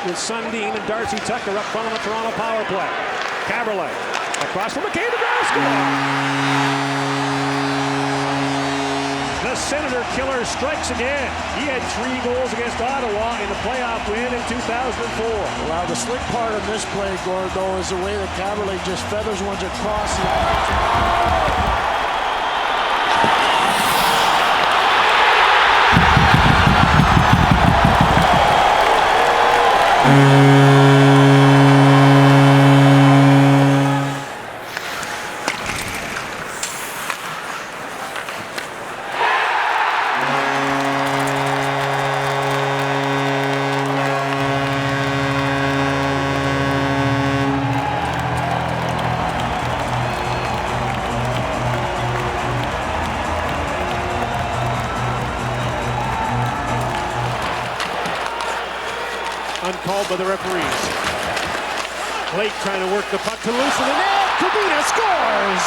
with Sundin and Darcy Tucker up front on the Toronto power play. Caberlet across from McCabe to score. The Senator killer strikes again. He had 3 goals against Ottawa in the playoff win in 2004. Well, the slick part of this play, Gord, though, is the way that Caberlet just feathers ones across the uncalled by the referees. Blake trying to work the puck to loosen the net. Kubina scores!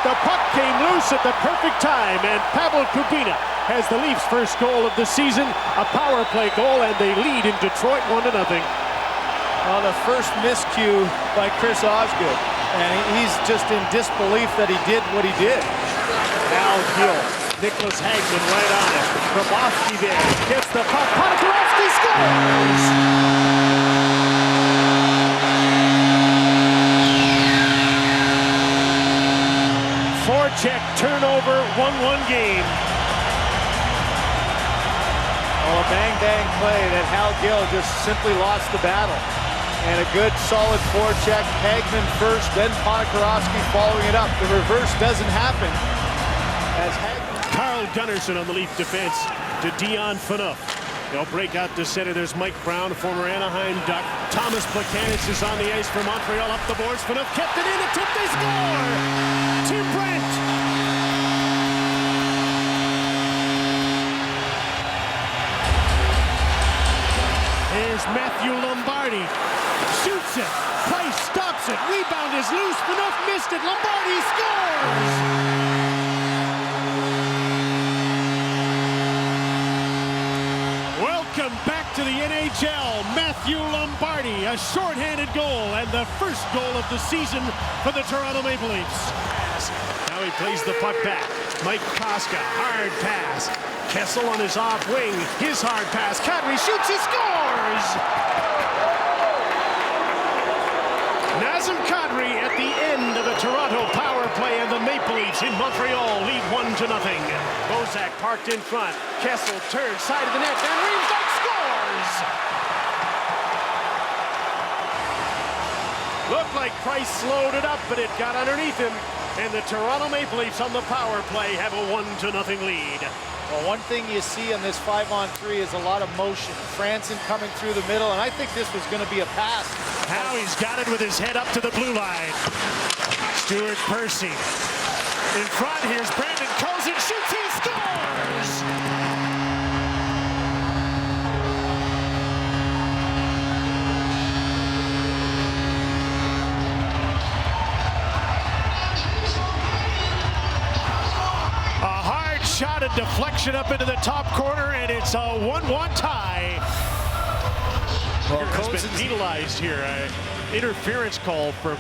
The puck came loose at the perfect time, and Pavel Kubina has the Leafs' first goal of the season, a power play goal, and they lead in Detroit 1-0. Well, the first miscue by Chris Osgood, and he's just in disbelief that he did what he did. Al Gill, Nicholas Hagman right on it. Grabowski there, gets the puck, Ponikarovsky scores! Forecheck turnover, 1-1 game. Well, a bang-bang play that Hal Gill just simply lost the battle. And a good, solid forecheck. Hagman first, then Ponikarovsky following it up. The reverse doesn't happen. As Hagman... Carl Gunnarsson on the Leaf defense to Dion Phaneuf. They'll break out to center. There's Mike Brown, former Anaheim Duck. Thomas Plekanec is on the ice for Montreal. Up the boards. Phaneuf kept it in. A tip. They score! To Brent. Here's Matthew Lombardi. Shoots it. Price stops it. Rebound is loose. Phaneuf missed it. Lombardi scores! Welcome back to the NHL. Matthew Lombardi, a shorthanded goal and the first goal of the season for the Toronto Maple Leafs. Now he plays the puck back. Mike Koska, hard pass. Kessel on his off wing, his hard pass. Kadri shoots, he scores! Nazem Kadri at the end of the Toronto power play, and the Maple Leafs in Montreal lead 1-0. Bozak parked in front. Kessel turns side of the net, and Riemsdyk scores! Looked like Price slowed it up, but it got underneath him. And the Toronto Maple Leafs on the power play have a 1-0 lead. Well, one thing you see on this 5-on-3 is a lot of motion. Franson coming through the middle, and I think this was going to be a pass. Now he's got it with his head up to the blue line. Stuart Percy. In front, here's Brandon Kozin, shoots, he scores! Shot, a deflection up into the top corner, and it's a 1-1 tie. Well, has been penalized here. Interference call for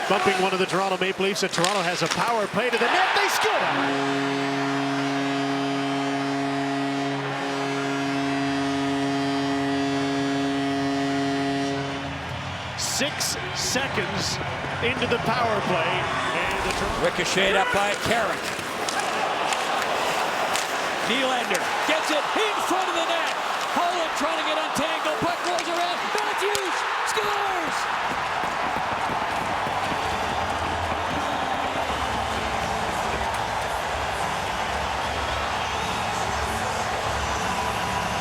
bumping one of the Toronto Maple Leafs, and Toronto has a power play to the net. They score! 6 seconds into the power play, and the ricocheted up by Carrick. Nylander gets it in front of the net. Holland trying to get untangled. Puck rolls around. Matthews scores!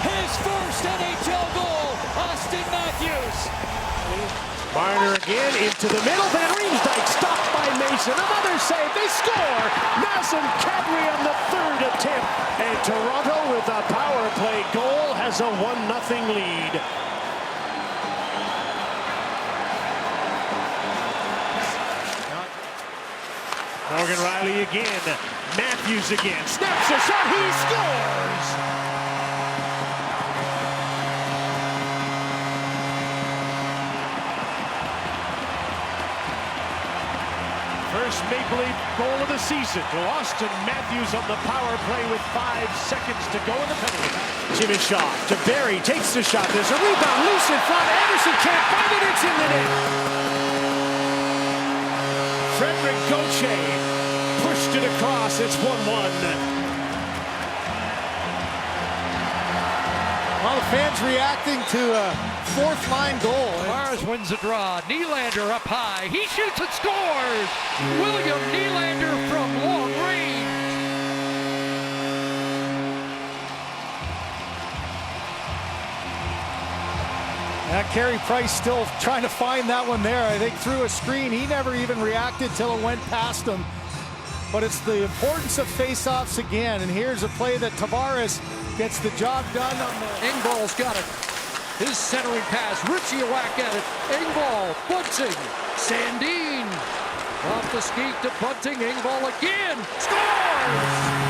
His first NHL goal, Auston Matthews. Marner again into the middle. Van Riemsdyk stopped by Mason. Another save. They score. Nazem Kadri on the third attempt. And Toronto with a power play goal has a 1-0 lead. Morgan Riley again. Matthews again. Snaps a shot. He scores. first Maple Leaf goal of the season to Auston Matthews on the power play with 5 seconds to go in the penalty. Jimmy Shaw to Barry, takes the shot. There's a rebound loose in front. Anderson can't find it. It's in the net. Frederik Gauthier pushed it across. It's 1-1. Well, the fans reacting to a fourth-line goal. Mars wins the draw. Nylander up high. He shoots and scores. William Nylander from long range. Carey Price still trying to find that one there. I think through a screen. He never even reacted till it went past him. But it's the importance of face-offs again. And here's a play that Tavares gets the job done on the... Engvall's got it. His centering pass. Ritchie a whack at it. Engvall. Bunting. Sundin. Off the skate to Bunting. Engvall again. Scores!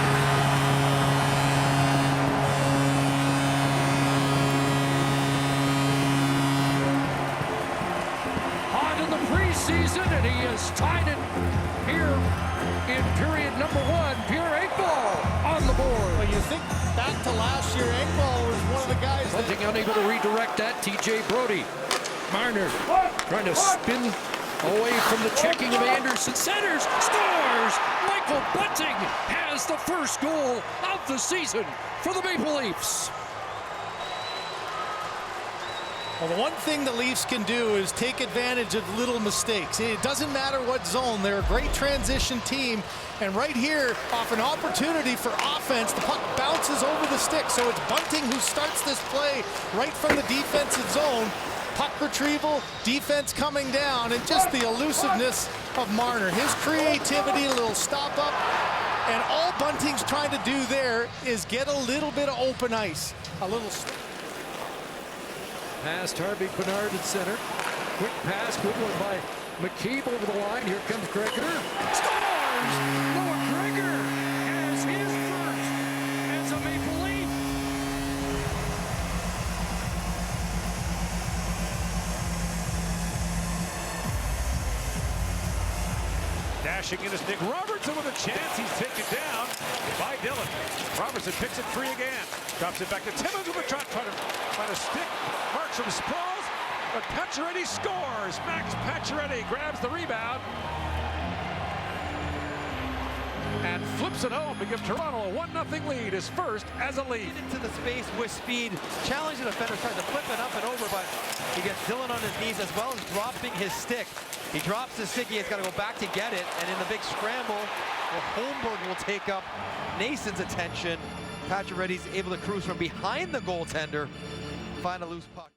Preseason, and he has tied it here in period number 1. Pierre Engvall on the board. Well, you think back to last year, Engvall was one of the guys that... Bunting unable to redirect that. TJ Brody. Marner trying to spin away from the checking of Anderson. Centers, scores! Michael Bunting has the first goal of the season for the Maple Leafs. Well, the one thing the Leafs can do is take advantage of little mistakes. It doesn't matter what zone. They're a great transition team. And right here, off an opportunity for offense, the puck bounces over the stick. So it's Bunting who starts this play right from the defensive zone. Puck retrieval, defense coming down, and just the elusiveness of Marner. His creativity, a little stop up. And all Bunting's trying to do there is get a little bit of open ice. A little... Past Harvey Bernard at center. Quick pass, good one by McCabe over the line. Here comes Gregor. Scores! Noah Gregor has his first as a Maple Leaf. Dashing in is Nick Robertson with a chance. He's taken down by Dylan. Robertson picks it free again. Drops it back to Timmons with a shot. Trying to find a stick. Marks from Sprawls. But Pacioretty scores. Max Pacioretty grabs the rebound. And flips it home to give Toronto a 1-0 lead. His first as a lead. Into the space with speed. Challenging the defender. Tries to flip it up and over. But he gets Dylan on his knees as well as dropping his stick. He drops the stick. He's got to go back to get it. And in the big scramble, well, Holmberg will take up Nason's attention. Pacioretty's able to cruise from behind the goaltender, find a loose puck.